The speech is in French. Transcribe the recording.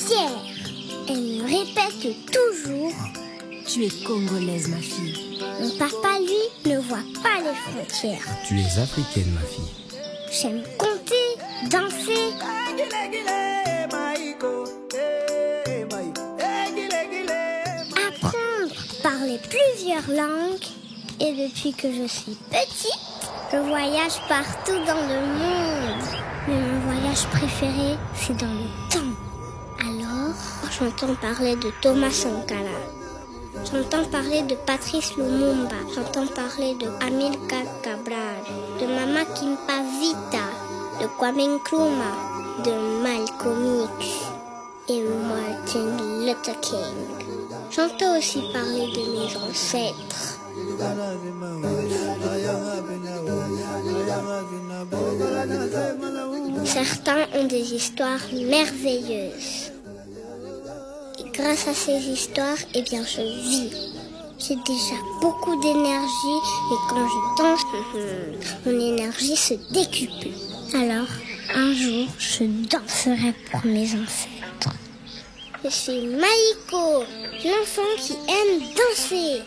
fière. Elle me répète toujours: tu es congolaise, ma fille. Mon papa, lui, ne voit pas les frontières. Tu es africaine, ma fille. J'aime compter, danser. Apprendre, parler plusieurs langues. Et depuis que je suis petite, je voyage partout dans le monde. Mais mon voyage préféré, c'est dans le temps. Alors, j'entends parler de Thomas Sankara. J'entends parler de Patrice Lumumba. J'entends parler de Amilcar Cabral, de Mama Kimpa Vita, de Kwame Nkrumah, de Malcolm X et Martin Luther King. J'entends aussi parler de mes ancêtres. Certains ont des histoires merveilleuses. Et grâce à ces histoires, je vis. J'ai déjà beaucoup d'énergie et quand je danse, mon énergie se décuple. Alors, un jour, je danserai pour mes ancêtres. Je suis Maïko, l'enfant qui aime danser.